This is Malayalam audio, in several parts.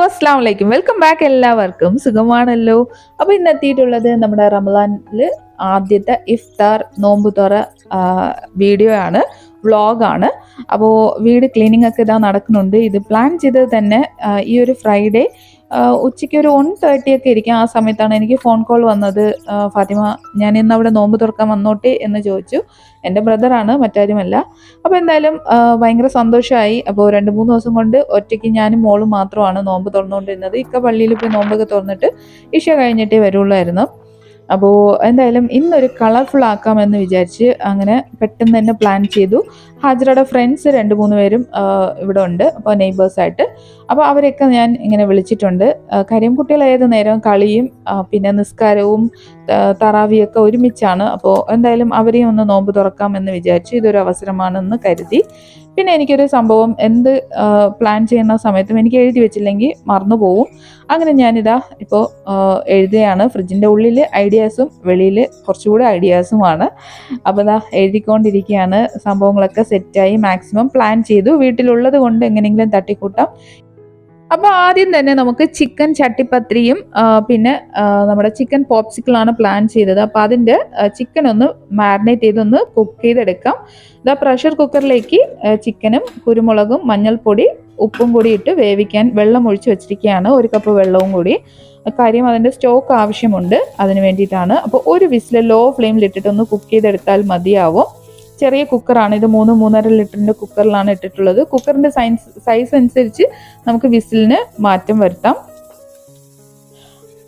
അസ്സലാമലൈക്കും, വെൽക്കം ബാക്ക്. എല്ലാവർക്കും സുഖമാണല്ലോ. അപ്പോൾ ഇന്ന് എത്തിയിട്ടുള്ളത് നമ്മുടെ റമദാനിൽ ആദ്യത്തെ ഇഫ്താർ നോമ്പ് തുറ വീഡിയോ ആണ്, വ്ളോഗാണ്. അപ്പോൾ വീട് ക്ലീനിങ് ഒക്കെ ഇതാ നടക്കുന്നുണ്ട്. ഇത് പ്ലാൻ ചെയ്തത് തന്നെ ഈ ഒരു ഫ്രൈഡേ ഉച്ചയ്ക്ക് ഒരു 1:30 ഒക്കെ ഇരിക്കും. ആ സമയത്താണ് എനിക്ക് ഫോൺ കോൾ വന്നത്. ഫാത്തിമ, ഞാൻ ഇന്ന് അവിടെ നോമ്പ് തുറക്കാൻ വന്നോട്ടെ എന്ന് ചോദിച്ചു. എൻ്റെ ബ്രദറാണ്, മറ്റാരുമല്ല. അപ്പോൾ എന്തായാലും ഭയങ്കര സന്തോഷമായി. അപ്പോൾ 2-3 ദിവസം കൊണ്ട് ഒറ്റയ്ക്ക് ഞാനും മോളും മാത്രമാണ് നോമ്പ് തുറന്നുകൊണ്ടിരുന്നത്. ഇക്ക പള്ളിയിൽ പോയി നോമ്പൊക്കെ തുറന്നിട്ട് ഇഷ കഴിഞ്ഞിട്ടേ വരുള്ളായിരുന്നു. അപ്പോൾ എന്തായാലും ഇന്നൊരു കളർഫുൾ ആക്കാമെന്ന് വിചാരിച്ച് അങ്ങനെ പെട്ടെന്ന് തന്നെ പ്ലാൻ ചെയ്തു. ഹാജറയുടെ ഫ്രണ്ട്സ് 2-3 പേരും ഇവിടെ ഉണ്ട്, അപ്പോൾ നെയ്ബേഴ്സായിട്ട്. അപ്പോൾ അവരെയൊക്കെ ഞാൻ ഇങ്ങനെ വിളിച്ചിട്ടുണ്ട്. കാര്യം കുട്ടികൾ ഏത് നേരവും കളിയും പിന്നെ നിസ്കാരവും തറാവിയൊക്കെ ഒരുമിച്ചാണ്. അപ്പോൾ എന്തായാലും അവരെയും ഒന്ന് നോമ്പ് തുറക്കാം എന്ന് വിചാരിച്ചു. ഇതൊരു അവസരമാണെന്ന് കരുതി. പിന്നെ എനിക്കൊരു സംഭവം എന്ത് പ്ലാൻ ചെയ്യുന്ന സമയത്തും എനിക്ക് എഴുതി വെച്ചില്ലെങ്കിൽ മറന്നു പോവും. അങ്ങനെ ഞാനിതാ ഇപ്പോൾ എഴുതുകയാണ്. ഫ്രിഡ്ജിൻ്റെ ഉള്ളിൽ ഐഡിയാസും വെളിയിൽ കുറച്ചുകൂടെ ഐഡിയാസുമാണ്. അപ്പോൾ ഇതാ എഴുതിക്കൊണ്ടിരിക്കുകയാണ്. സംഭവങ്ങളൊക്കെ സെറ്റായി, മാക്സിമം പ്ലാൻ ചെയ്തു. വീട്ടിലുള്ളത് കൊണ്ട് എങ്ങനെയെങ്കിലും തട്ടിക്കൂട്ടാം. അപ്പോൾ ആദ്യം തന്നെ നമുക്ക് ചിക്കൻ ചട്ടിപ്പത്രിയും പിന്നെ നമ്മുടെ ചിക്കൻ പോപ്സിക്കിളാണ് പ്ലാൻ ചെയ്തത്. അപ്പോൾ അതിൻ്റെ ചിക്കൻ ഒന്ന് മാരിനേറ്റ് ചെയ്തൊന്ന് കുക്ക് ചെയ്തെടുക്കാം. ഇതാ പ്രഷർ കുക്കറിലേക്ക് ചിക്കനും കുരുമുളകും മഞ്ഞൾപ്പൊടി ഉപ്പും കൂടി ഇട്ട് വേവിക്കാൻ വെള്ളം ഒഴിച്ച് വെച്ചിരിക്കുകയാണ്. 1 കപ്പ് വെള്ളവും കൂടി. കാര്യം അതിൻ്റെ സ്റ്റോക്ക് ആവശ്യമുണ്ട്, അതിന് വേണ്ടിയിട്ടാണ്. അപ്പോൾ ഒരു വിസിൽ ലോ ഫ്ലെയിമിലിട്ടിട്ടൊന്ന് കുക്ക് ചെയ്തെടുത്താൽ മതിയാവും. ചെറിയ കുക്കറാണ് ഇത്, 3-3.5 ലിറ്ററിൻ്റെ കുക്കറിലാണ് ഇട്ടിട്ടുള്ളത്. കുക്കറിൻ്റെ സൈസ് അനുസരിച്ച് നമുക്ക് വിസിലിന് മാറ്റം വരുത്താം.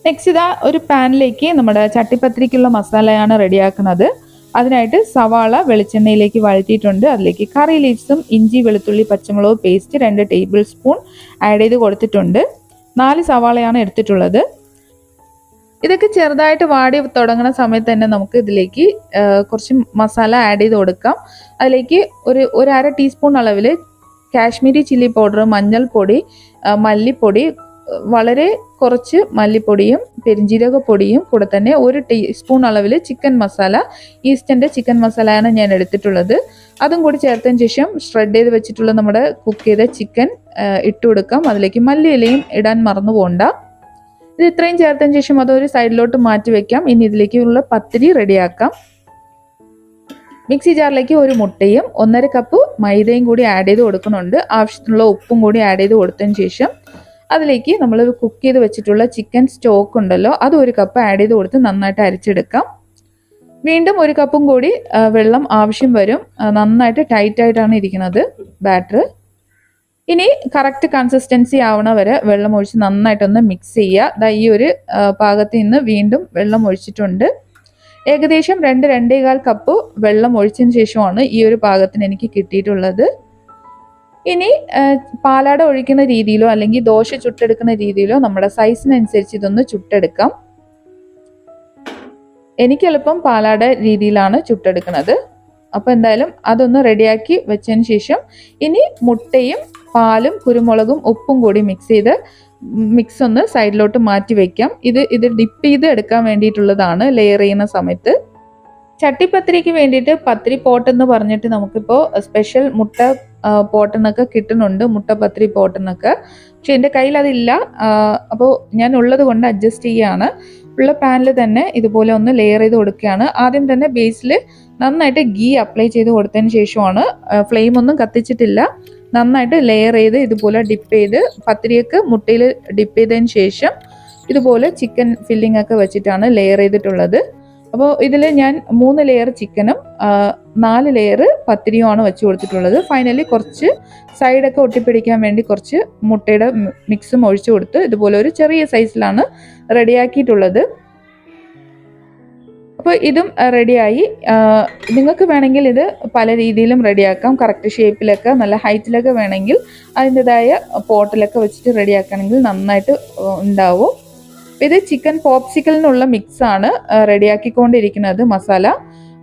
നെക്സ്റ്റ് ഇതാ ഒരു പാനിലേക്ക് നമ്മുടെ ചട്ടിപ്പത്രിക്കുള്ള മസാലയാണ് റെഡിയാക്കുന്നത്. അതിനായിട്ട് സവാള വെളിച്ചെണ്ണയിലേക്ക് വഴറ്റിയിട്ടുണ്ട്. അതിലേക്ക് കറി ലീവ്സും ഇഞ്ചി വെളുത്തുള്ളി പച്ചമുളക് പേസ്റ്റ് 2 ടേബിൾ സ്പൂൺ ആഡ് ചെയ്ത് കൊടുത്തിട്ടുണ്ട്. 4 സവാളയാണ് എടുത്തിട്ടുള്ളത്. ഇതൊക്കെ ചെറുതായിട്ട് വാടി തുടങ്ങുന്ന സമയത്ത് തന്നെ നമുക്ക് ഇതിലേക്ക് കുറച്ച് മസാല ആഡ് ചെയ്ത് കൊടുക്കാം. അതിലേക്ക് ഒരു 1/2 ടീസ്പൂൺ അളവിൽ കാശ്മീരി ചില്ലി പൗഡർ, മഞ്ഞൾപ്പൊടി, മല്ലിപ്പൊടി, വളരെ കുറച്ച് മല്ലിപ്പൊടിയും പെരിഞ്ജീരകപ്പൊടിയും കൂടെ തന്നെ 1 ടീസ്പൂൺ അളവിൽ ചിക്കൻ മസാല, ഈസ്റ്റൻ്റെ ചിക്കൻ മസാലയാണ് ഞാൻ എടുത്തിട്ടുള്ളത്. അതും കൂടി ചേർത്തതിന് ശേഷം ഷ്രെഡ് ചെയ്ത് വെച്ചിട്ടുള്ള നമ്മുടെ കുക്ക് ചെയ്ത ചിക്കൻ ഇട്ട് കൊടുക്കാം. അതിലേക്ക് മല്ലിയിലയും ഇടാൻ മറന്നു പോകണ്ട. ഇത് ഇത്രയും ചേർത്തതിന് ശേഷം അതൊരു സൈഡിലോട്ട് മാറ്റി വെക്കാം. ഇനി ഇതിലേക്കുള്ള പത്തിരി റെഡിയാക്കാം. മിക്സി ജാറിലേക്ക് 1 മുട്ടയും 1.5 കപ്പ് മൈദയും കൂടി ആഡ് ചെയ്ത് കൊടുക്കുന്നുണ്ട്. ആവശ്യത്തിനുള്ള ഉപ്പും കൂടി ആഡ് ചെയ്ത് കൊടുത്തതിന് ശേഷം അതിലേക്ക് നമ്മൾ കുക്ക് ചെയ്ത് വെച്ചിട്ടുള്ള ചിക്കൻ സ്റ്റോക്ക് ഉണ്ടല്ലോ, അത് 1 കപ്പ് ആഡ് ചെയ്ത് കൊടുത്ത് നന്നായിട്ട് അരച്ചെടുക്കാം. വീണ്ടും 1 കപ്പും കൂടി വെള്ളം ആവശ്യം വരും. നന്നായിട്ട് ടൈറ്റായിട്ടാണ് ഇരിക്കുന്നത് ബാറ്റർ. ഇനി കറക്റ്റ് കൺസിസ്റ്റൻസി ആവണ വരെ വെള്ളം ഒഴിച്ച് നന്നായിട്ടൊന്ന് മിക്സ് ചെയ്യുക. ഈ ഒരു പാകത്തിൽ നിന്ന് വീണ്ടും വെള്ളം ഒഴിച്ചിട്ടുണ്ട്. ഏകദേശം 2-2.25 കപ്പ് വെള്ളം ഒഴിച്ചതിന് ശേഷമാണ് ഈ ഒരു പാകത്തിന് എനിക്ക് കിട്ടിയിട്ടുള്ളത്. ഇനി പാലാട ഒഴിക്കുന്ന രീതിയിലോ അല്ലെങ്കിൽ ദോശ ചുട്ടെടുക്കുന്ന രീതിയിലോ നമ്മുടെ സൈസിനനുസരിച്ച് ഇതൊന്ന് ചുട്ടെടുക്കാം. എനിക്ക് എളുപ്പം പാലാട രീതിയിലാണ് ചുട്ടെടുക്കുന്നത്. അപ്പോൾ എന്തായാലും അതൊന്ന് റെഡിയാക്കി വെച്ചതിന് ശേഷം ഇനി മുട്ടയും പാലും കുരുമുളകും ഉപ്പും കൂടി മിക്സ് ഒന്ന് സൈഡിലോട്ട് മാറ്റി വെക്കാം. ഇത് ഡിപ്പ് ചെയ്ത് എടുക്കാൻ വേണ്ടിയിട്ടുള്ളതാണ് ലെയർ ചെയ്യുന്ന സമയത്ത്. ചട്ടിപ്പത്തിരിക്ക് വേണ്ടിയിട്ട് പത്തിരി പോട്ട് എന്ന് പറഞ്ഞിട്ട് നമുക്കിപ്പോൾ സ്പെഷ്യൽ മുട്ട പോട്ടെന്നൊക്കെ കിട്ടുന്നുണ്ട്, മുട്ടപ്പത്തിരി പോട്ടെന്നൊക്കെ. പക്ഷെ എൻ്റെ കയ്യിൽ അതില്ല. അപ്പോൾ ഞാൻ ഉള്ളത് കൊണ്ട് അഡ്ജസ്റ്റ് ചെയ്യുകയാണ്. ഉള്ള പാനിൽ തന്നെ ഇതുപോലെ ഒന്ന് ലെയർ ചെയ്ത് കൊടുക്കുകയാണ്. ആദ്യം തന്നെ ബേസിൽ നന്നായിട്ട് ഗീ അപ്ലൈ ചെയ്ത് കൊടുത്തതിന് ശേഷമാണ്, ഫ്ലെയിം ഒന്നും കത്തിച്ചിട്ടില്ല, നന്നായിട്ട് ലെയർ ചെയ്ത് ഇതുപോലെ ഡിപ്പ് ചെയ്ത് പത്തിരിയൊക്കെ മുട്ടയിൽ ഡിപ്പ് ചെയ്തതിന് ശേഷം ഇതുപോലെ ചിക്കൻ ഫില്ലിംഗ് ഒക്കെ വെച്ചിട്ടാണ് ലെയർ ചെയ്തിട്ടുള്ളത്. അപ്പോൾ ഇതിൽ ഞാൻ 3 ലെയർ ചിക്കനും 4 ലെയർ പത്തിരിയുമാണ് വെച്ച് കൊടുത്തിട്ടുള്ളത്. ഫൈനലി കുറച്ച് സൈഡൊക്കെ ഒട്ടിപ്പിടിക്കാൻ വേണ്ടി കുറച്ച് മുട്ടയുടെ മിക്സും ഒഴിച്ചു കൊടുത്ത് ഇതുപോലെ ഒരു ചെറിയ സൈസിലാണ് റെഡിയാക്കിയിട്ടുള്ളത്. അപ്പോൾ ഇതും റെഡിയായി. നിങ്ങൾക്ക് വേണമെങ്കിൽ ഇത് പല രീതിയിലും റെഡിയാക്കാം. കറക്റ്റ് ഷേപ്പിലൊക്കെ നല്ല ഹൈറ്റിലൊക്കെ വേണമെങ്കിൽ അതിൻ്റെതായ പോട്ടിലൊക്കെ വെച്ചിട്ട് റെഡിയാക്കുകയാണെങ്കിൽ നന്നായിട്ട് ഉണ്ടാവും. ഇത് ചിക്കൻ പോപ്സിക്കലിനുള്ള മിക്സാണ് റെഡിയാക്കിക്കൊണ്ടിരിക്കുന്നത് മസാല.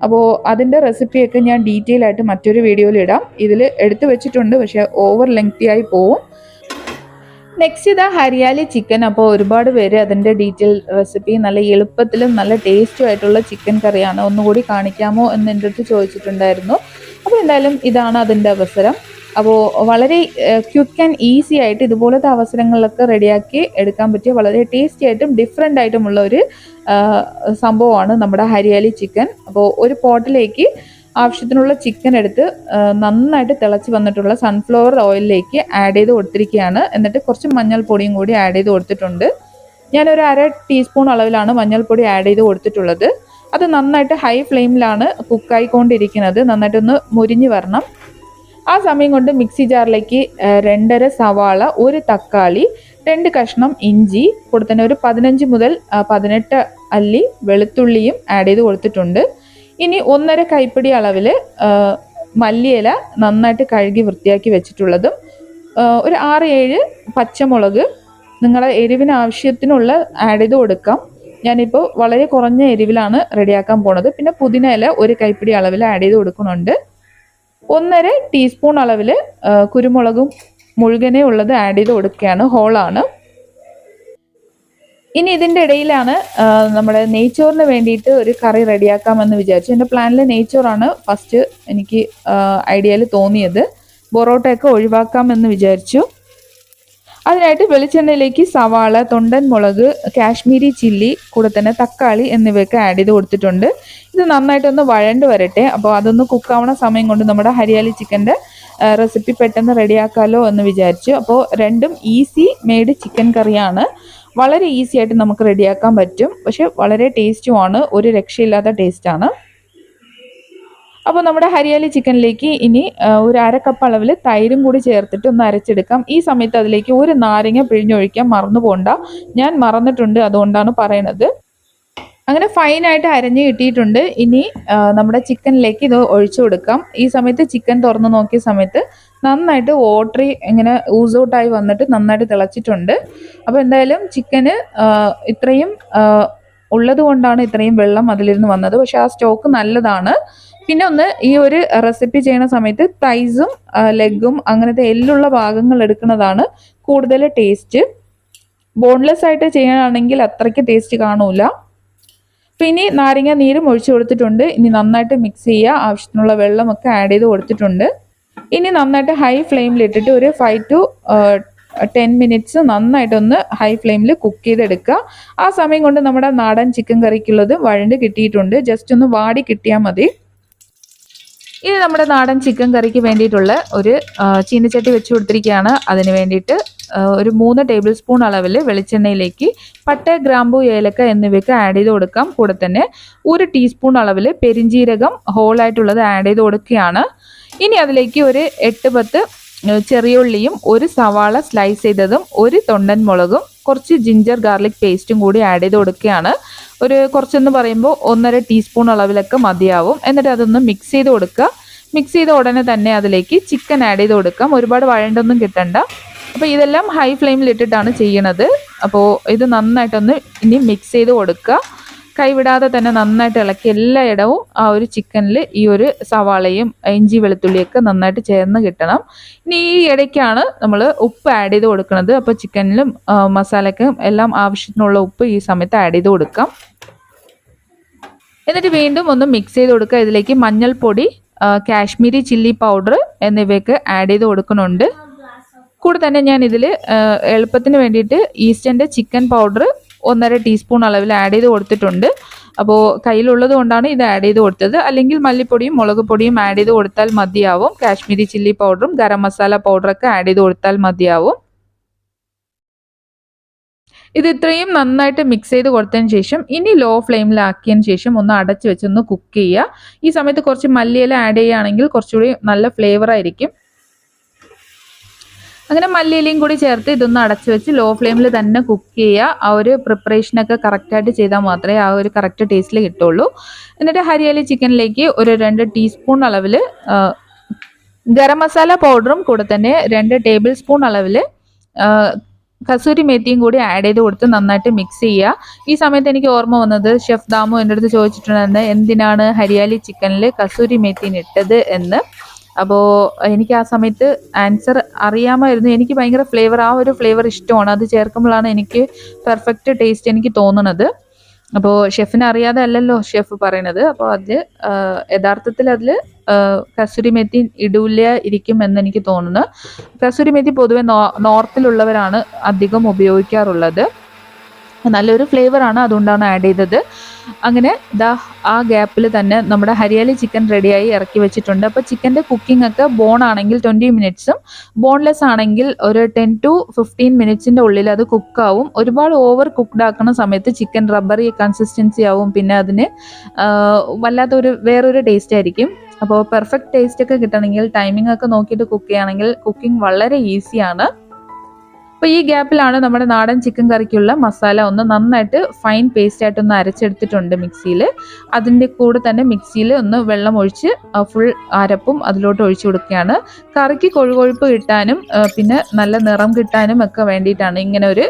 അപ്പോൾ അതിൻ്റെ റെസിപ്പിയൊക്കെ ഞാൻ ഡീറ്റെയിൽ ആയിട്ട് മറ്റൊരു വീഡിയോയിൽ ഇടാം. ഇതിൽ എടുത്തു വെച്ചിട്ടുണ്ട്, പക്ഷേ ഓവർ ലെങ്തി ആയി പോവും. നെക്സ്റ്റ് ഇതാ ഹരിയാലി ചിക്കൻ. അപ്പോൾ ഒരുപാട് പേര് അതിൻ്റെ ഡീറ്റെയിൽ റെസിപ്പി നല്ല എളുപ്പത്തിലും നല്ല ടേസ്റ്റും ആയിട്ടുള്ള ചിക്കൻ കറിയാണ്, ഒന്നുകൂടി കാണിക്കാമോ എന്ന് എൻ്റെ അടുത്ത് ചോദിച്ചിട്ടുണ്ടായിരുന്നു. അപ്പോൾ എന്തായാലും ഇതാണ് അതിൻ്റെ അവസരം. അപ്പോൾ വളരെ ക്വിക്ക് ആൻഡ് ഈസി ആയിട്ട് ഇതുപോലത്തെ അവസരങ്ങളിലൊക്കെ റെഡിയാക്കി എടുക്കാൻ പറ്റിയ വളരെ ടേസ്റ്റി ആയിട്ടും ഡിഫറെൻ്റ് ആയിട്ടുമുള്ള ഒരു സംഭവമാണ് നമ്മുടെ ഹരിയാലി ചിക്കൻ. അപ്പോൾ ഒരു പോട്ടിലേക്ക് ആവശ്യത്തിനുള്ള ചിക്കൻ എടുത്ത് നന്നായിട്ട് തിളച്ച് വന്നിട്ടുള്ള സൺഫ്ലവർ ഓയിലിലേക്ക് ആഡ് ചെയ്ത് കൊടുത്തിരിക്കുകയാണ്. എന്നിട്ട് കുറച്ച് മഞ്ഞൾപ്പൊടിയും കൂടി ആഡ് ചെയ്ത് കൊടുത്തിട്ടുണ്ട്. ഞാനൊരു 1/2 ടീസ്പൂൺ അളവിലാണ് മഞ്ഞൾപ്പൊടി ആഡ് ചെയ്ത് കൊടുത്തിട്ടുള്ളത്. അത് നന്നായിട്ട് ഹൈ ഫ്ലെയിമിലാണ് കുക്കായിക്കൊണ്ടിരിക്കുന്നത്, നന്നായിട്ടൊന്ന് മുരിഞ്ഞ് വരണം. ആ സമയം കൊണ്ട് മിക്സി ജാറിലേക്ക് 2.5 സവാള, 1 തക്കാളി, 2 കഷ്ണം ഇഞ്ചി, കൂടെ തന്നെ ഒരു 15 മുതൽ 18 അല്ലി വെളുത്തുള്ളിയും ആഡ് ചെയ്ത് കൊടുത്തിട്ടുണ്ട്. ഇനി 1.5 കൈപ്പിടി അളവിൽ മല്ലിയില നന്നായിട്ട് കഴുകി വൃത്തിയാക്കി വെച്ചിട്ടുള്ളതും, ഒരു 6-7 പച്ചമുളക് നിങ്ങളുടെ എരിവിന് ആവശ്യത്തിനുള്ള ആഡ് ചെയ്ത് കൊടുക്കാം. ഞാനിപ്പോൾ വളരെ കുറഞ്ഞ എരിവിലാണ് റെഡിയാക്കാൻ പോണത്. പിന്നെ പുതിന ഇല 1 കൈപ്പിടി അളവിൽ ആഡ് ചെയ്ത് കൊടുക്കുന്നുണ്ട്. 1.5 ടീസ്പൂൺ അളവിൽ കുരുമുളകും മുഴുകനെ ഉള്ളത് ആഡ് ചെയ്ത് കൊടുക്കുകയാണ്, ഹോളാണ്. ഇനി ഇതിൻ്റെ ഇടയിലാണ് നമ്മുടെ നെയ്ച്ചോറിന് വേണ്ടിയിട്ട് ഒരു കറി റെഡിയാക്കാമെന്ന് വിചാരിച്ചു. എൻ്റെ പ്ലാനിൽ നെയ്ച്ചോറാണ് ഫസ്റ്റ് എനിക്ക് ഐഡിയയിൽ തോന്നിയത്. പൊറോട്ടയൊക്കെ ഒഴിവാക്കാമെന്ന് വിചാരിച്ചു. അതിനായിട്ട് വെളിച്ചെണ്ണയിലേക്ക് സവാള, തൊണ്ടൻ മുളക്, കാശ്മീരി ചില്ലി, കൂടെ തന്നെ തക്കാളി എന്നിവയൊക്കെ ആഡ് ചെയ്ത് കൊടുത്തിട്ടുണ്ട്. ഇത് നന്നായിട്ടൊന്ന് വഴണ്ട് വരട്ടെ. അപ്പോൾ അതൊന്ന് കുക്കാവണ സമയം കൊണ്ട് നമ്മുടെ ഹരിയാലി ചിക്കൻ്റെ റെസിപ്പി പെട്ടെന്ന് റെഡിയാക്കാമല്ലോ എന്ന് വിചാരിച്ചു. അപ്പോൾ രണ്ടും ഈസി മെയ്ഡ് ചിക്കൻ കറിയാണ്. വളരെ ഈസി ആയിട്ട് നമുക്ക് റെഡിയാക്കാൻ പറ്റും, പക്ഷെ വളരെ ടേസ്റ്റുമാണ്, ഒരു രക്ഷയില്ലാത്ത ടേസ്റ്റാണ്. അപ്പോൾ നമ്മുടെ ഹരിയാലി ചിക്കനിലേക്ക് ഇനി ഒരു 1/2 കപ്പ് അളവിൽ തൈരും കൂടി ചേർത്തിട്ട് ഒന്ന് അരച്ചെടുക്കാം. ഈ സമയത്ത് അതിലേക്ക് ഒരു നാരങ്ങ പിഴിഞ്ഞൊഴിക്കാൻ മറന്നു പോകണ്ട. ഞാൻ മറന്നിട്ടുണ്ട്, അതുകൊണ്ടാണ് പറയണത്. അങ്ങനെ ഫൈനായിട്ട് അരഞ്ഞ് കിട്ടിയിട്ടുണ്ട്. ഇനി നമ്മുടെ ചിക്കനിലേക്ക് ഇത് ഒഴിച്ചു കൊടുക്കാം. ഈ സമയത്ത് ചിക്കൻ തുറന്ന് നോക്കിയ സമയത്ത് നന്നായിട്ട് വാട്ടറി ഇങ്ങനെ ഊസ് ഔട്ടായി വന്നിട്ട് നന്നായിട്ട് തിളച്ചിട്ടുണ്ട്. അപ്പോൾ എന്തായാലും ചിക്കന് ഇത്രയും ഉള്ളത് കൊണ്ടാണ് ഇത്രയും വെള്ളം അതിലിരുന്ന് വന്നത്. പക്ഷെ ആ സ്റ്റോക്ക് നല്ലതാണ്. പിന്നെ ഒന്ന് ഈ ഒരു റെസിപ്പി ചെയ്യുന്ന സമയത്ത് തൈസും ലെഗും അങ്ങനത്തെ എല്ലുള്ള ഭാഗങ്ങൾ എടുക്കുന്നതാണ് കൂടുതൽ ടേസ്റ്റ്. ബോൺലെസ് ആയിട്ട് ചെയ്യാനാണെങ്കിൽ അത്രയ്ക്ക് ടേസ്റ്റ് കാണൂല. പിന്നെ നാരങ്ങ നീരും ഒഴിച്ചു കൊടുത്തിട്ടുണ്ട്. ഇനി നന്നായിട്ട് മിക്സ് ചെയ്യുക. ആവശ്യത്തിനുള്ള വെള്ളമൊക്കെ ആഡ് ചെയ്ത് കൊടുത്തിട്ടുണ്ട്. ഇനി നന്നായിട്ട് ഹൈ ഫ്ലെയിമിലിട്ടിട്ട് ഒരു 5 to 10 മിനിറ്റ്സ് നന്നായിട്ടൊന്ന് ഹൈ ഫ്ലെയിമിൽ കുക്ക് ചെയ്തെടുക്കുക. ആ സമയം കൊണ്ട് നമ്മുടെ നാടൻ ചിക്കൻ കറിക്കുള്ളത് വഴണ്ട് കിട്ടിയിട്ടുണ്ട്. ജസ്റ്റ് ഒന്ന് വാടി കിട്ടിയാൽ മതി. ഇനി നമ്മുടെ നാടൻ ചിക്കൻ കറിക്ക് വേണ്ടിയിട്ടുള്ള ഒരു ചീനച്ചട്ടി വെച്ച് കൊടുത്തിരിക്കുകയാണ്. അതിന് വേണ്ടിയിട്ട് ഒരു 3 ടേബിൾ സ്പൂൺ അളവിൽ വെളിച്ചെണ്ണയിലേക്ക് പട്ട, ഗ്രാമ്പു, ഏലക്ക എന്നിവയൊക്കെ ആഡ് ചെയ്ത് കൊടുക്കാം. കൂടെ തന്നെ 1 ടീസ്പൂൺ അളവിൽ പെരിഞ്ജീരകം ഹോളായിട്ടുള്ളത് ആഡ് ചെയ്ത് കൊടുക്കുകയാണ്. ഇനി അതിലേക്ക് ഒരു 8-10 ചെറിയുള്ളിയും 1 സവാള സ്ലൈസ് ചെയ്തതും 1 തൊണ്ടൻ മുളകും കുറച്ച് ജിഞ്ചർ ഗാർലിക് പേസ്റ്റും കൂടി ആഡ് ചെയ്ത് കൊടുക്കുകയാണ്. ഒരു കുറച്ചെന്ന് പറയുമ്പോൾ 1.5 ടീസ്പൂൺ അളവിലൊക്കെ മതിയാവും. എന്നിട്ട് അതൊന്ന് മിക്സ് ചെയ്ത് കൊടുക്കുക. മിക്സ് ചെയ്ത ഉടനെ തന്നെ അതിലേക്ക് ചിക്കൻ ആഡ് ചെയ്ത് കൊടുക്കാം. ഒരുപാട് വഴണ്ടൊന്നും കിട്ടണ്ട. അപ്പോൾ ഇതെല്ലാം ഹൈ ഫ്ലെയിമിൽ ഇട്ടിട്ടാണ് ചെയ്യണത്. അപ്പോൾ ഇത് നന്നായിട്ടൊന്ന് ഇനി മിക്സ് ചെയ്ത് കൊടുക്കുക. കൈവിടാതെ തന്നെ നന്നായിട്ട് ഇളക്കി എല്ലായിടവും ആ ഒരു ചിക്കനിൽ ഈ ഒരു സവാളയും ഇഞ്ചി വെളുത്തുള്ളിയൊക്കെ നന്നായിട്ട് ചേർന്ന് കിട്ടണം. ഇനി ഈ ഇടയ്ക്കാണ് നമ്മൾ ഉപ്പ് ആഡ് ചെയ്ത് കൊടുക്കുന്നത്. അപ്പോൾ ചിക്കനിലും മസാലയ്ക്കും എല്ലാം ആവശ്യത്തിനുള്ള ഉപ്പ് ഈ സമയത്ത് ആഡ് ചെയ്ത് കൊടുക്കാം. എന്നിട്ട് വീണ്ടും ഒന്ന് മിക്സ് ചെയ്ത് കൊടുക്കുക. ഇതിലേക്ക് മഞ്ഞൾപ്പൊടി, കാശ്മീരി ചില്ലി പൗഡർ എന്നിവയൊക്കെ ആഡ് ചെയ്ത് കൊടുക്കുന്നുണ്ട്. കൂടെ തന്നെ ഞാൻ ഇതിൽ എളുപ്പത്തിന് വേണ്ടിയിട്ട് ഈസ്റ്റേൻ്റെ ചിക്കൻ പൗഡർ 1.5 ടീസ്പൂൺ അളവിൽ ആഡ് ചെയ്ത് കൊടുത്തിട്ടുണ്ട്. അപ്പോൾ കയ്യിലുള്ളത് കൊണ്ടാണ് ഇത് ആഡ് ചെയ്ത് കൊടുത്തത്. അല്ലെങ്കിൽ മല്ലിപ്പൊടിയും മുളക് പൊടിയും ആഡ് ചെയ്ത് കൊടുത്താൽ മതിയാവും. കാശ്മീരി ചില്ലി പൗഡറും ഗരം മസാല പൗഡറൊക്കെ ആഡ് ചെയ്ത് കൊടുത്താൽ മതിയാവും. ഇത് ഇത്രയും നന്നായിട്ട് മിക്സ് ചെയ്ത് കൊടുത്തതിന് ശേഷം ഇനി ലോ ഫ്ലെയിമിലാക്കിയതിന് ശേഷം ഒന്ന് അടച്ചു വെച്ചൊന്ന് കുക്ക് ചെയ്യുക. ഈ സമയത്ത് കുറച്ച് മല്ലിയില ആഡ് ചെയ്യുകയാണെങ്കിൽ കുറച്ചുകൂടി നല്ല ഫ്ലേവർ ആയിരിക്കും. അങ്ങനെ മല്ലിയിലയും കൂടി ചേർത്ത് ഇതൊന്ന് അടച്ചു വെച്ച് ലോ ഫ്ലെയിമിൽ തന്നെ കുക്ക് ചെയ്യുക. ആ ഒരു പ്രിപ്പറേഷനൊക്കെ കറക്റ്റായിട്ട് ചെയ്താൽ മാത്രമേ ആ ഒരു കറക്റ്റ് ടേസ്റ്റിൽ കിട്ടുള്ളൂ. എന്നിട്ട് ഹരിയാലി ചിക്കനിലേക്ക് ഒരു 2 ടീസ്പൂൺ അളവിൽ ഗരം മസാല പൗഡറും കൂടെ തന്നെ 2 ടേബിൾ സ്പൂൺ അളവിൽ കസൂരി മേത്തിയും കൂടി ആഡ് ചെയ്ത് കൊടുത്ത് നന്നായിട്ട് മിക്സ് ചെയ്യുക. ഈ സമയത്ത് എനിക്ക് ഓർമ്മ വന്നത് ഷെഫ് ദാമു എൻ്റെ അടുത്ത് ചോദിച്ചിട്ടുണ്ടായിരുന്നു എന്തിനാണ് ഹരിയാലി ചിക്കനിൽ കസൂരി മേത്തീൻ ഇട്ടത് എന്ന്. അപ്പോൾ എനിക്ക് ആ സമയത്ത് ആൻസർ അറിയാമായിരുന്നു. എനിക്ക് ഭയങ്കര ഫ്ലേവർ, ആ ഒരു ഫ്ലേവർ ഇഷ്ടമാണ്. അത് ചേർക്കുമ്പോഴാണ് എനിക്ക് പെർഫെക്റ്റ് ടേസ്റ്റ് എനിക്ക് തോന്നുന്നത്. അപ്പോൾ ഷെഫിനെ അറിയാതെ അല്ലല്ലോ ഷെഫ് പറയണത്. അപ്പോൾ അതിൽ യഥാർത്ഥത്തിൽ അതിൽ കസൂരി മേത്തി ഇരിക്കും എന്ന് എനിക്ക് തോന്നുന്നു. കസൂരി മേത്തി പൊതുവെ നോർത്തിലുള്ളവരാണ് അധികം ഉപയോഗിക്കാറുള്ളത്. നല്ലൊരു ഫ്ലേവറാണ്, അതുകൊണ്ടാണ് ആഡ് ചെയ്തത്. അങ്ങനെ ആ ഗ്യാപ്പിൽ തന്നെ നമ്മുടെ ഹരിയാലി ചിക്കൻ റെഡിയായി ഇറക്കി വെച്ചിട്ടുണ്ട്. അപ്പോൾ ചിക്കൻ്റെ കുക്കിംഗ് ഒക്കെ ബോൺ ആണെങ്കിൽ 20 മിനിറ്റ്സും ബോൺലെസ് ആണെങ്കിൽ ഒരു 10 to 15 മിനിറ്റ്സിൻ്റെ ഉള്ളിൽ അത് കുക്കാവും. ഒരുപാട് ഓവർ കുക്ക്ഡ് ആക്കുന്ന സമയത്ത് ചിക്കൻ റബ്ബറി കൺസിസ്റ്റൻസി ആവും, പിന്നെ അതിന് വല്ലാത്തൊരു വേറൊരു ടേസ്റ്റ് ആയിരിക്കും. അപ്പോൾ പെർഫെക്റ്റ് ടേസ്റ്റ് ഒക്കെ കിട്ടണമെങ്കിൽ ടൈമിംഗ് ഒക്കെ നോക്കിയിട്ട് കുക്ക് ചെയ്യുകയാണെങ്കിൽ കുക്കിംഗ് വളരെ ഈസിയാണ്. അപ്പോൾ ഈ ഗ്യാപ്പിലാണ് നമ്മുടെ നാടൻ ചിക്കൻ കറിക്കുള്ള മസാല ഒന്ന് നന്നായിട്ട് ഫൈൻ പേസ്റ്റ് ആയിട്ടൊന്ന് അരച്ചെടുത്തിട്ടുണ്ട് മിക്സിയിൽ. അതിൻ്റെ കൂടെ തന്നെ മിക്സിയിൽ ഒന്ന് വെള്ളം ഒഴിച്ച് ഫുൾ അരപ്പും അതിലോട്ട് ഒഴിച്ചു കൊടുക്കുകയാണ്. കറിക്ക് കൊഴുകൊഴുപ്പ് കിട്ടാനും പിന്നെ നല്ല നിറം കിട്ടാനും ഒക്കെ വേണ്ടിയിട്ടാണ് ഇങ്ങനെ ഒരു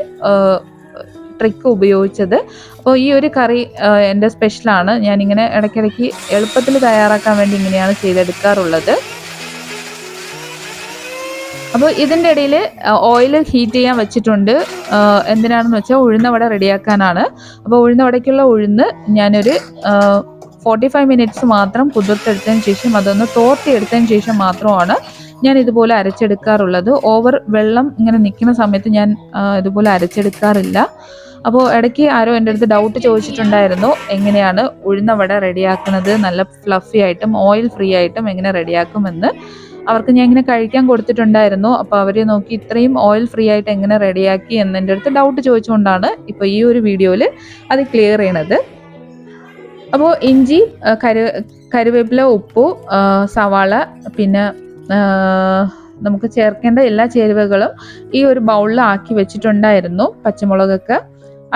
ട്രിക്ക് ഉപയോഗിച്ചത്. അപ്പോൾ ഈ ഒരു കറി എൻ്റെ സ്പെഷ്യലാണ്. ഞാനിങ്ങനെ ഇടയ്ക്കിടയ്ക്ക് എളുപ്പത്തിൽ തയ്യാറാക്കാൻ വേണ്ടി ഇങ്ങനെയാണ് ചെയ്തെടുക്കാറുള്ളത്. അപ്പോൾ ഇതിൻ്റെ ഇടയിൽ ഓയിൽ ഹീറ്റ് ചെയ്യാൻ വെച്ചിട്ടുണ്ട്. എന്തിനാണെന്ന് വെച്ചാൽ ഉഴുന്നവട റെഡിയാക്കാനാണ്. അപ്പോൾ ഉഴുന്നവടയ്ക്കുള്ള ഉഴുന്ന് ഞാനൊരു 45 മിനിറ്റ്സ് മാത്രം കുതിർത്തെടുത്തതിന് ശേഷം അതൊന്ന് തോർത്തിയെടുത്തതിന് ശേഷം മാത്രമാണ് ഞാൻ ഇതുപോലെ അരച്ചെടുക്കാറുള്ളത്. ഓവർ വെള്ളം ഇങ്ങനെ നിൽക്കുന്ന സമയത്ത് ഞാൻ ഇതുപോലെ അരച്ചെടുക്കാറില്ല. അപ്പോൾ ഇടയ്ക്ക് ആരോ എൻ്റെ അടുത്ത് ഡൗട്ട് ചോദിച്ചിട്ടുണ്ടായിരുന്നു എങ്ങനെയാണ് ഉഴുന്നവട റെഡിയാക്കുന്നത്, നല്ല ഫ്ലഫി ആയിട്ടും ഓയിൽ ഫ്രീ ആയിട്ടും എങ്ങനെ റെഡിയാക്കുമെന്ന്. അവർക്ക് ഞാൻ ഇങ്ങനെ കഴിക്കാൻ കൊടുത്തിട്ടുണ്ടായിരുന്നു. അപ്പോൾ അവർ നോക്കി ഇത്രയും ഓയിൽ ഫ്രീ ആയിട്ട് എങ്ങനെ റെഡിയാക്കി എന്ന് എൻ്റെ അടുത്ത് ഡൗട്ട് ചോദിച്ചുകൊണ്ടാണ് ഇപ്പോൾ ഈ ഒരു വീഡിയോയിൽ അത് ക്ലിയർ ചെയ്യണത്. അപ്പോൾ ഇഞ്ചി, കരുവേപ്പില, ഉപ്പു, സവാള, പിന്നെ നമുക്ക് ചേർക്കേണ്ട എല്ലാ ചേരുവകളും ഈ ഒരു ബൗളിൽ ആക്കി വെച്ചിട്ടുണ്ടായിരുന്നു. പച്ചമുളകൊക്കെ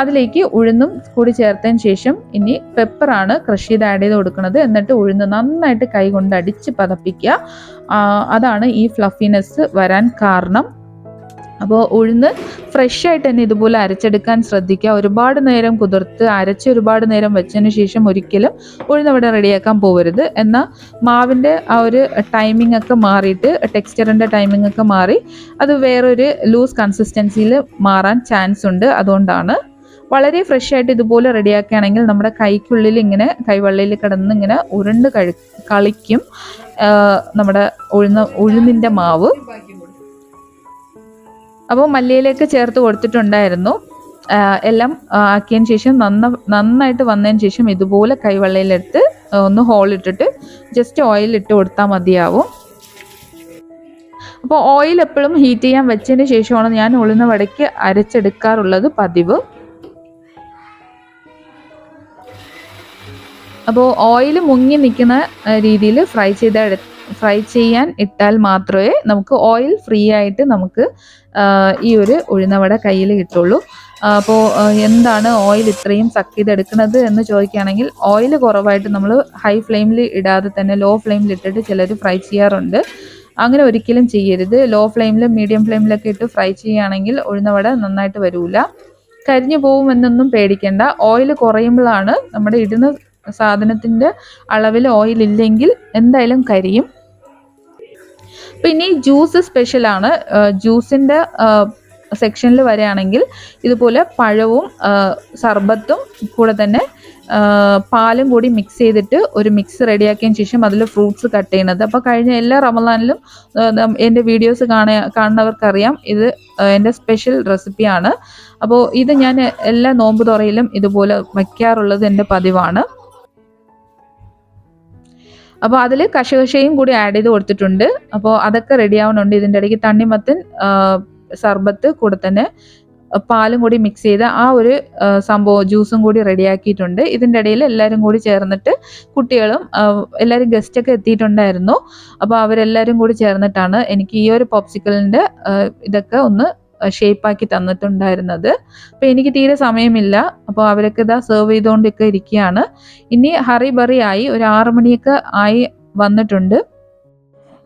അതിലേക്ക് ഉഴുന്നും കൂടി ചേർത്തതിന് ശേഷം ഇനി പെപ്പറാണ് ക്രഷ് ചെയ്ത് ആഡ് ചെയ്ത് കൊടുക്കുന്നത്. എന്നിട്ട് ഉഴുന്ന് നന്നായിട്ട് കൈ കൊണ്ട് അടിച്ച് പതപ്പിക്കുക. അതാണ് ഈ ഫ്ലഫിനെസ് വരാൻ കാരണം. അപ്പോൾ ഉഴുന്ന് ഫ്രഷ് ആയിട്ട് തന്നെ ഇതുപോലെ അരച്ചെടുക്കാൻ ശ്രദ്ധിക്കുക. ഒരുപാട് നേരം കുതിർത്ത് അരച്ച് ഒരുപാട് നേരം വെച്ചതിന് ശേഷം ഒരിക്കലും ഉഴുന്നവട റെഡിയാക്കാൻ പോകരുത്. എന്നാൽ മാവിൻ്റെ ആ ഒരു ടൈമിംഗ് ഒക്കെ മാറിയിട്ട് ടെക്സ്ചറിൻ്റെ ടൈമിംഗ് ഒക്കെ മാറി അത് വേറൊരു ലൂസ് കൺസിസ്റ്റൻസിയിൽ മാറാൻ ചാൻസ് ഉണ്ട്. അതുകൊണ്ടാണ് വളരെ ഫ്രഷ് ആയിട്ട് ഇതുപോലെ റെഡിയാക്കുകയാണെങ്കിൽ നമ്മുടെ കൈക്കുള്ളിൽ ഇങ്ങനെ കൈവെള്ളയിൽ കിടന്ന് ഇങ്ങനെ ഉരുണ്ട് കളിക്കും നമ്മുടെ ഉഴുന്നിൻ്റെ മാവ്. അപ്പോൾ മല്ലിയിലേക്ക് ചേർത്ത് കൊടുത്തിട്ടുണ്ടായിരുന്നു. എല്ലാം ആക്കിയതിന് ശേഷം നന്നായിട്ട് വന്നതിന് ശേഷം ഇതുപോലെ കൈവെള്ളയിലെടുത്ത് ഒന്ന് ഹോളിട്ടിട്ട് ജസ്റ്റ് ഓയിൽ ഇട്ട് കൊടുത്താൽ മതിയാവും. അപ്പോൾ ഓയിൽ എപ്പോഴും ഹീറ്റ് ചെയ്യാൻ വെച്ചതിന് ശേഷമാണ് ഞാൻ ഉഴുന്നവടയ്ക്ക് അരച്ചെടുക്കാറുള്ളത് പതിവ്. അപ്പോൾ ഓയിൽ മുങ്ങി നിൽക്കുന്ന രീതിയിൽ ഫ്രൈ ചെയ്യാൻ ഇട്ടാൽ മാത്രമേ നമുക്ക് ഓയിൽ ഫ്രീ ആയിട്ട് നമുക്ക് ഈ ഒരു ഉഴുന്നവട കയ്യിൽ കിട്ടുള്ളൂ. അപ്പോൾ എന്താണ് ഓയിൽ ഇത്രയും സക്ക് ചെയ്തെടുക്കുന്നത് എന്ന് ചോദിക്കുകയാണെങ്കിൽ ഓയിൽ കുറവായിട്ട് നമ്മൾ ഹൈ ഫ്ലെയിമിൽ ഇടാതെ തന്നെ ലോ ഫ്ലെയിമിൽ ഇട്ടിട്ട് ചിലർ ഫ്രൈ ചെയ്യാറുണ്ട്. അങ്ങനെ ഒരിക്കലും ചെയ്യരുത്. ലോ ഫ്ലെയിമിലും മീഡിയം ഫ്ലെയിമിലൊക്കെ ഇട്ട് ഫ്രൈ ചെയ്യുകയാണെങ്കിൽ ഉഴുന്നവട നന്നായിട്ട് വരില്ല, കരിഞ്ഞു പോകുമെന്നൊന്നും പേടിക്കേണ്ട. ഓയിൽ കുറയുമ്പോഴാണ് നമ്മുടെ ഇടുന്ന സാധനത്തിൻ്റെ അളവിൽ ഓയിൽ ഇല്ലെങ്കിൽ എന്തായാലും കരിയും. പിന്നെ ഈ ജ്യൂസ് സ്പെഷ്യലാണ്. ജ്യൂസിൻ്റെ സെക്ഷനിൽ വരികയാണെങ്കിൽ ഇതുപോലെ പഴവും സർബത്തും കൂടെ തന്നെ പാലും കൂടി മിക്സ് ചെയ്തിട്ട് ഒരു മിക്സ് റെഡിയാക്കിയതിന് ശേഷം അതിൽ ഫ്രൂട്ട്സ് കട്ട് ചെയ്യുന്നത്. അപ്പോൾ കഴിഞ്ഞ എല്ലാ റമദാനിലും എൻ്റെ വീഡിയോസ് കാണുന്നവർക്കറിയാം ഇത് എൻ്റെ സ്പെഷ്യൽ റെസിപ്പിയാണ്. അപ്പോൾ ഇത് ഞാൻ എല്ലാ നോമ്പ് തുറയിലും ഇതുപോലെ വയ്ക്കാറുള്ളത് എൻ്റെ പതിവാണ്. അപ്പോൾ അതിൽ കശകശയും കൂടി ആഡ് ചെയ്ത് കൊടുത്തിട്ടുണ്ട്. അപ്പോൾ അതൊക്കെ റെഡി ആവുന്നുണ്ട്. ഇതിൻ്റെ ഇടയ്ക്ക് തണ്ണിമത്തൻ, സർബത്ത് കൂടെ തന്നെ പാലും കൂടി മിക്സ് ചെയ്ത ആ ഒരു സംഭവം ജ്യൂസും കൂടി റെഡിയാക്കിയിട്ടുണ്ട്. ഇതിൻ്റെ ഇടയിൽ എല്ലാവരും കൂടി ചേർന്നിട്ട് കുട്ടികളും എല്ലാവരും ഗസ്റ്റൊക്കെ എത്തിയിട്ടുണ്ടായിരുന്നു. അപ്പോൾ അവരെല്ലാവരും കൂടി ചേർന്നിട്ടാണ് എനിക്ക് ഈ ഒരു പോപ്സിക്കിളിൻ്റെ ഇതൊക്കെ ഒന്ന് ഷേപ്പാക്കി തന്നിട്ടുണ്ടായിരുന്നത്. അപ്പോൾ എനിക്ക് തീരെ സമയമില്ല. അപ്പോൾ അവരൊക്കെ ഇതാ സെർവ് ചെയ്തുകൊണ്ടൊക്കെ ഇരിക്കുകയാണ്. ഇനി ഹറി ബറി ആയി ഒരു 6 മണിയൊക്കെ ആയി വന്നിട്ടുണ്ട്.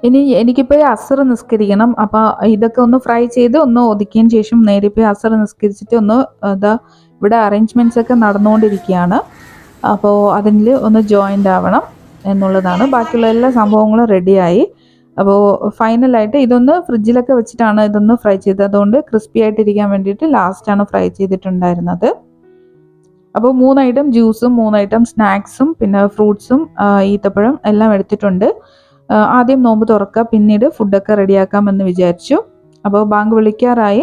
ഇനി എനിക്കിപ്പോൾ അസർ നിസ്കരിക്കണം. അപ്പോൾ ഇതൊക്കെ ഒന്ന് ഫ്രൈ ചെയ്ത് ഒന്ന് ഒതുക്കിയതിന് ശേഷം നേരെ പോയി അസർ നിസ്കരിച്ചിട്ട് ഒന്ന് ഇതാ ഇവിടെ അറേഞ്ച്മെൻറ്റ്സ് ഒക്കെ നടന്നുകൊണ്ടിരിക്കുകയാണ്. അപ്പോൾ അതിൽ ഒന്ന് ജോയിൻ്റ് ആവണം എന്നുള്ളതാണ്. ബാക്കിയുള്ള എല്ലാ സംഭവങ്ങളും റെഡിയായി. അപ്പോൾ ഫൈനലായിട്ട് ഇതൊന്ന് ഫ്രിഡ്ജിലൊക്കെ വെച്ചിട്ടാണ് ഇതൊന്ന് ഫ്രൈ ചെയ്തത്. അതുകൊണ്ട് ക്രിസ്പി ആയിട്ടിരിക്കാൻ വേണ്ടിയിട്ട് ലാസ്റ്റാണ് ഫ്രൈ ചെയ്തിട്ടുണ്ടായിരുന്നത്. അപ്പോൾ 3 ഐറ്റം ജ്യൂസും 3 ഐറ്റം സ്നാക്സും പിന്നെ ഫ്രൂട്ട്സും ഈത്തപ്പഴം എല്ലാം എടുത്തിട്ടുണ്ട്. ആദ്യം നോമ്പ് തുറക്കുക, പിന്നീട് ഫുഡൊക്കെ റെഡിയാക്കാമെന്ന് വിചാരിച്ചു. അപ്പോൾ ബാങ്ക് വിളിക്കാറായി.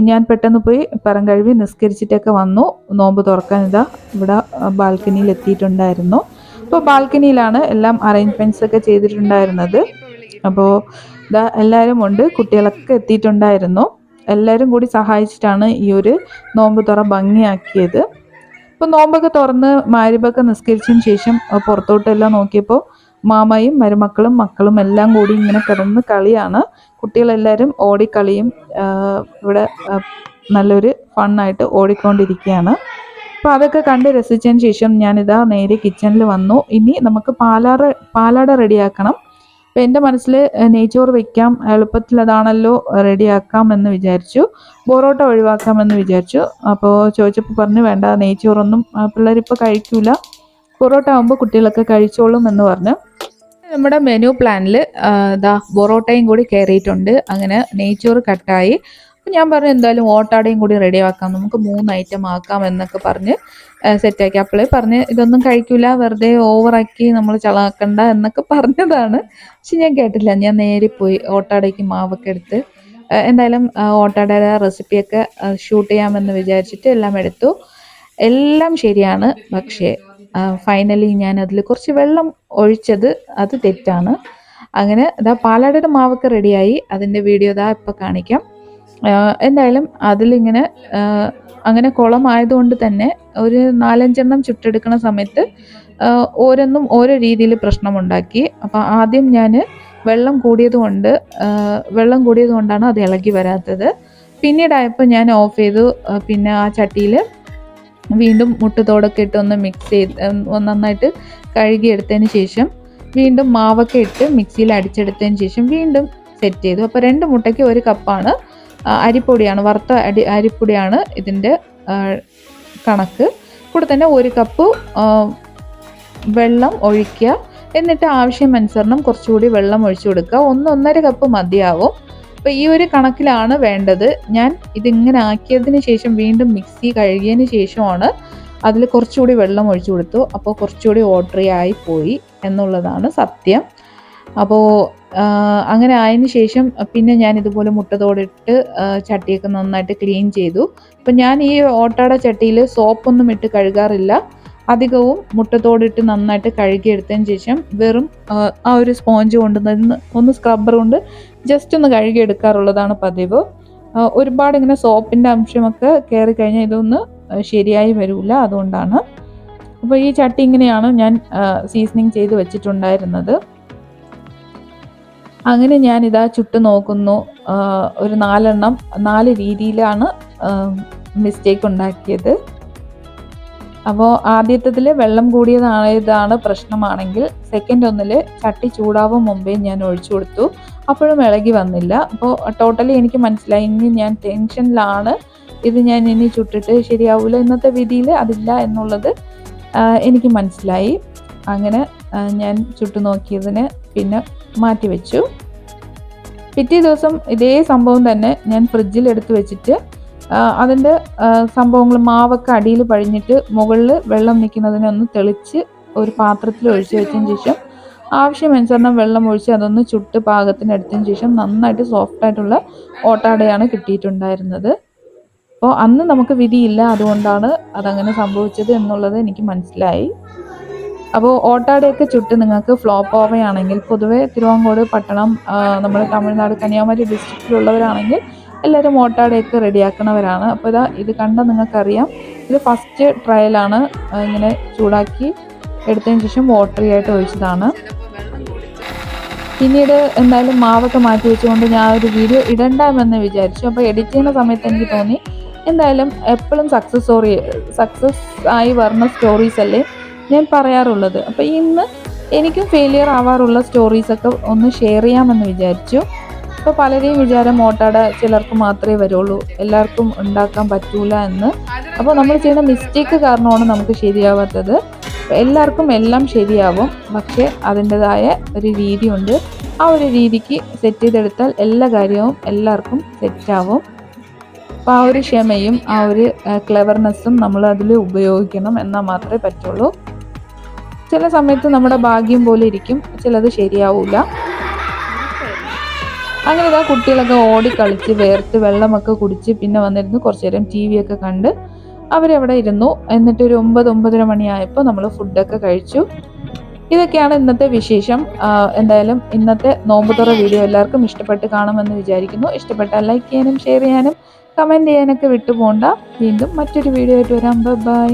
ഞാൻ പെട്ടെന്ന് പോയി പെരം കഴുകി നിസ്കരിച്ചിട്ടൊക്കെ വന്നു. നോമ്പ് തുറക്കാൻ ഇതാ ഇവിടെ ബാൽക്കണിയിൽ എത്തിയിട്ടുണ്ടായിരുന്നു. അപ്പോൾ ബാൽക്കണിയിലാണ് എല്ലാം അറേഞ്ച്മെൻറ്റ്സ് ഒക്കെ ചെയ്തിട്ടുണ്ടായിരുന്നത്. അപ്പോൾ ഇതാ എല്ലാവരും ഉണ്ട്, കുട്ടികളൊക്കെ എത്തിയിട്ടുണ്ടായിരുന്നു. എല്ലാവരും കൂടി സഹായിച്ചിട്ടാണ് ഈ ഒരു നോമ്പ് തുറ ഭംഗിയാക്കിയത്. അപ്പോൾ നോമ്പൊക്കെ തുറന്ന് മഗ്‌രിബൊക്കെ നിസ്കരിച്ചതിന് ശേഷം പുറത്തോട്ടെല്ലാം നോക്കിയപ്പോൾ മാമയും മരുമക്കളും മക്കളും എല്ലാം കൂടി ഇങ്ങനെ കിടന്ന് കളിയാണ്. കുട്ടികളെല്ലാവരും ഓടിക്കളിയും ഇവിടെ നല്ലൊരു ഫണ്ണായിട്ട് ഓടിക്കൊണ്ടിരിക്കുകയാണ്. അപ്പോൾ അതൊക്കെ കണ്ട് രസിച്ചതിന് ശേഷം ഞാനിതാ നേരെ കിച്ചണിൽ വന്നു. ഇനി നമുക്ക് പാലാട റെഡിയാക്കണം. അപ്പോൾ എൻ്റെ മനസ്സിൽ നെയ്ച്ചോറ് വയ്ക്കാം, എളുപ്പത്തിൽ അതാണല്ലോ റെഡിയാക്കാം എന്ന് വിചാരിച്ചു. പൊറോട്ട ഒഴിവാക്കാമെന്ന് വിചാരിച്ചു. അപ്പോൾ ചോദിച്ചപ്പോൾ പറഞ്ഞു വേണ്ട, നെയ്ച്ചോറൊന്നും പിള്ളേരിപ്പോൾ കഴിക്കൂല, പൊറോട്ട ആകുമ്പോൾ കുട്ടികളൊക്കെ കഴിച്ചോളും എന്ന് പറഞ്ഞു. നമ്മുടെ മെനു പ്ലാനിൽ പൊറോട്ടയും കൂടി കയറിയിട്ടുണ്ട്. അങ്ങനെ നെയ്ച്ചോറ് കട്ടായി. അപ്പം ഞാൻ പറഞ്ഞു എന്തായാലും ഓട്ടാടയും കൂടി റെഡിയാക്കാം, നമുക്ക് 3 ഐറ്റം ആക്കാം എന്നൊക്കെ പറഞ്ഞ് സെറ്റാക്കി. അപ്പോഴേ പറഞ്ഞ് ഇതൊന്നും കഴിക്കില്ല, വെറുതെ ഓവറാക്കി നമ്മൾ ചളാക്കണ്ട എന്നൊക്കെ പറഞ്ഞതാണ്. പക്ഷെ ഞാൻ കേട്ടില്ല. ഞാൻ നേരെ പോയി ഓട്ടാടയ്ക്ക് മാവൊക്കെ എടുത്ത് എന്തായാലും ഓട്ടാടയുടെ റെസിപ്പിയൊക്കെ ഷൂട്ട് ചെയ്യാമെന്ന് വിചാരിച്ചിട്ട് എല്ലാം എടുത്തു. എല്ലാം ശരിയാണ്. പക്ഷേ ഫൈനലി ഞാൻ അതിൽ കുറച്ച് വെള്ളം ഒഴിച്ചത് അത് തെറ്റാണ്. അങ്ങനെ ഇതാ പാലാടയുടെ മാവൊക്കെ റെഡിയായി. അതിൻ്റെ വീഡിയോ ഇതാ ഇപ്പോൾ കാണിക്കാം. എന്തായാലും അതിലിങ്ങനെ അങ്ങനെ കുളമായതുകൊണ്ട് തന്നെ ഒരു 4-5 ചുട്ടെടുക്കുന്ന സമയത്ത് ഓരോന്നും ഓരോ രീതിയിൽ പ്രശ്നമുണ്ടാക്കി. അപ്പോൾ ആദ്യം ഞാൻ വെള്ളം കൂടിയത് കൊണ്ടാണ് അത് ഇളകി വരാത്തത്. പിന്നീടായപ്പോൾ ഞാൻ ഓഫ് ചെയ്തു. പിന്നെ ആ ചട്ടിയിൽ വീണ്ടും മുട്ടത്തോടൊക്കെ ഇട്ട് ഒന്ന് മിക്സ് ചെയ്ത് നന്നായിട്ട് കഴുകിയെടുത്തതിന് ശേഷം വീണ്ടും മാവൊക്കെ ഇട്ട് മിക്സിയിൽ അടിച്ചെടുത്തതിന് ശേഷം വീണ്ടും സെറ്റ് ചെയ്തു. അപ്പോൾ 2 മുട്ടയ്ക്ക് 1 കപ്പാണ് അരിപ്പൊടിയാണ്, വറുത്ത അരിപ്പൊടിയാണ് ഇതിൻ്റെ കണക്ക്. കൂടെ തന്നെ 1 കപ്പ് വെള്ളം ഒഴിക്കുക. എന്നിട്ട് ആവശ്യമനുസരണം കുറച്ചുകൂടി വെള്ളം ഒഴിച്ചു കൊടുക്കുക. 1-1.5 കപ്പ് മതിയാവും. അപ്പോൾ ഈ ഒരു കണക്കിലാണ് വേണ്ടത്. ഞാൻ ഇതിങ്ങനെ ആക്കിയതിന് ശേഷം വീണ്ടും മിക്സി കഴുകിയതിന് ശേഷമാണ് അതിൽ കുറച്ചുകൂടി വെള്ളം ഒഴിച്ചു കൊടുത്തു. അപ്പോൾ കുറച്ചുകൂടി വാട്ടറി ആയി പോയി എന്നുള്ളതാണ് സത്യം. അപ്പോൾ അങ്ങനെ ആയതിന് ശേഷം പിന്നെ ഞാൻ ഇതുപോലെ മുട്ടത്തോടിട്ട് ചട്ടിയൊക്കെ നന്നായിട്ട് ക്ലീൻ ചെയ്തു. അപ്പം ഞാൻ ഈ ഓട്ടാട ചട്ടിയിൽ സോപ്പൊന്നും ഇട്ട് കഴുകാറില്ല. അധികവും മുട്ടത്തോടിട്ട് നന്നായിട്ട് കഴുകിയെടുത്തതിന് ശേഷം വെറും ആ ഒരു സ്പോഞ്ച് കൊണ്ട് ഒന്ന് സ്ക്രബ്ബർ കൊണ്ട് ജസ്റ്റ് ഒന്ന് കഴുകിയെടുക്കാറുള്ളതാണ് പതിവ്. ഒരുപാട് ഇങ്ങനെ സോപ്പിൻ്റെ അംശമൊക്കെ കയറി കഴിഞ്ഞാൽ ഇതൊന്ന് ശരിയായി വരില്ല, അതുകൊണ്ടാണ്. അപ്പോൾ ഈ ചട്ടി ഇങ്ങനെയാണ് ഞാൻ സീസണിങ് ചെയ്ത് വെച്ചിട്ടുണ്ടായിരുന്നത്. അങ്ങനെ ഞാനിതാ ചുട്ട് നോക്കുന്നു. ഒരു 4 രീതിയിലാണ് മിസ്റ്റേക്ക് ഉണ്ടാക്കിയത്. അപ്പോൾ ആദ്യത്തതിൽ വെള്ളം കൂടിയതാണ് പ്രശ്നമാണെങ്കിൽ സെക്കൻഡ് ഒന്നിൽ ചട്ടി ചൂടാവും മുമ്പേ ഞാൻ ഒഴിച്ചു കൊടുത്തു. അപ്പോഴും ഇളകി വന്നില്ല. അപ്പോൾ ടോട്ടലി എനിക്ക് മനസ്സിലായി ഇനി ഞാൻ ടെൻഷനിലാണ്, ഇത് ഞാൻ ഇനി ചുട്ടിട്ട് ശരിയാവില്ല, ഇന്നത്തെ വിധിയിൽ അതില്ല എന്നുള്ളത് എനിക്ക് മനസ്സിലായി. അങ്ങനെ ഞാൻ ചുട്ടു നോക്കിയതിന് പിന്നെ മാറ്റി വെച്ചു. പിറ്റേ ദിവസം ഇതേ സംഭവം തന്നെ ഞാൻ ഫ്രിഡ്ജിൽ എടുത്ത് വെച്ചിട്ട് അതിൻ്റെ സംഭവങ്ങൾ മാവൊക്കെ അടിയിൽ പഴിഞ്ഞിട്ട് മുകളിൽ വെള്ളം നിൽക്കുന്നതിനെ ഒന്ന് തെളിച്ച് ഒരു പാത്രത്തിൽ ഒഴിച്ച് വെച്ചതിന് ശേഷം ആവശ്യമനുസരണം വെള്ളം ഒഴിച്ച് അതൊന്ന് ചുട്ട് പാകത്തിനെടുത്തതിന് ശേഷം നന്നായിട്ട് സോഫ്റ്റായിട്ടുള്ള ഓട്ടാടയാണ് കിട്ടിയിട്ടുണ്ടായിരുന്നത്. അപ്പോൾ അന്ന് നമുക്ക് വിധിയില്ല, അതുകൊണ്ടാണ് അതങ്ങനെ സംഭവിച്ചത് എന്നുള്ളത് എനിക്ക് മനസ്സിലായി. അപ്പോൾ ഓട്ടാടയൊക്കെ ചുട്ട് നിങ്ങൾക്ക് ഫ്ലോപ്പ് ഓവയാണെങ്കിൽ, പൊതുവേ തിരുവാങ്കോട് പട്ടണം, നമ്മുടെ തമിഴ്നാട് കന്യാകുമാരി ഡിസ്ട്രിക്റ്റിലുള്ളവരാണെങ്കിൽ എല്ലാവരും ഓട്ടാടയൊക്കെ റെഡിയാക്കണവരാണ്. അപ്പോൾ ഇത് കണ്ടാൽ നിങ്ങൾക്കറിയാം, ഇത് ഫസ്റ്റ് ട്രയലാണ്. ഇങ്ങനെ ചൂടാക്കി എടുത്തതിന് ശേഷം വാട്ടറി ആയിട്ട് ഒഴിച്ചതാണ്. പിന്നീട് എന്തായാലും മാവൊക്കെ മാറ്റി വെച്ചുകൊണ്ട് ഞാൻ ഒരു വീഡിയോ ഇടണ്ടാമെന്ന് വിചാരിച്ചു. അപ്പോൾ എഡിറ്റ് ചെയ്യുന്ന സമയത്ത് എനിക്ക് തോന്നി എന്തായാലും എപ്പോഴും സക്സസ് ആയി വരുന്ന സ്റ്റോറീസ് അല്ലേ ഞാൻ പറയാറുള്ളത്. അപ്പോൾ ഇന്ന് എനിക്കും ഫെയിലിയർ ആവാറുള്ള സ്റ്റോറീസൊക്കെ ഒന്ന് ഷെയർ ചെയ്യാമെന്ന് വിചാരിച്ചു. ഇപ്പോൾ പലരെയും വിചാരം ഓട്ടാട ചിലർക്ക് മാത്രമേ വരുള്ളൂ, എല്ലാവർക്കും ഉണ്ടാക്കാൻ പറ്റൂല എന്ന്. അപ്പോൾ നമ്മൾ ചെയ്യുന്ന മിസ്റ്റേക്ക് കാരണമാണ് നമുക്ക് ശരിയാവാത്തത്. എല്ലാവർക്കും എല്ലാം ശരിയാവും, പക്ഷേ അതിൻ്റെതായ ഒരു രീതിയുണ്ട്. ആ ഒരു രീതിക്ക് സെറ്റ് ചെയ്തെടുത്താൽ എല്ലാ കാര്യവും എല്ലാവർക്കും സെറ്റാവും. അപ്പോൾ ആ ഒരു ക്ഷമയും ആ ഒരു ക്ലെവർനെസ്സും നമ്മൾ അതിൽ ഉപയോഗിക്കണം എന്നാൽ മാത്രമേ പറ്റുള്ളൂ. ചില സമയത്ത് നമ്മുടെ ഭാഗ്യം പോലെ ഇരിക്കും, ചിലത് ശരിയാവില്ല. അങ്ങനെ ഇതാ കുട്ടികളൊക്കെ ഓടിക്കളിച്ച് വേർത്ത് വെള്ളമൊക്കെ കുടിച്ച് പിന്നെ വന്നിരുന്നു കുറച്ച് നേരം TV ഒക്കെ കണ്ട് അവരവിടെ ഇരുന്നു. എന്നിട്ട് ഒരു 9-9:30 മണിയായപ്പോൾ നമ്മൾ ഫുഡൊക്കെ കഴിച്ചു. ഇതൊക്കെയാണ് ഇന്നത്തെ വിശേഷം. എന്തായാലും ഇന്നത്തെ നോമ്പുതുറ വീഡിയോ എല്ലാവർക്കും ഇഷ്ടപ്പെട്ട് കാണുമെന്ന് വിചാരിക്കുന്നു. ഇഷ്ടപ്പെട്ടാൽ ലൈക്ക് ചെയ്യാനും ഷെയർ ചെയ്യാനും കമൻറ്റ് ചെയ്യാനൊക്കെ വിട്ടുപോകണ്ട. വീണ്ടും മറ്റൊരു വീഡിയോ ആയിട്ട് വരാം. ബൈ.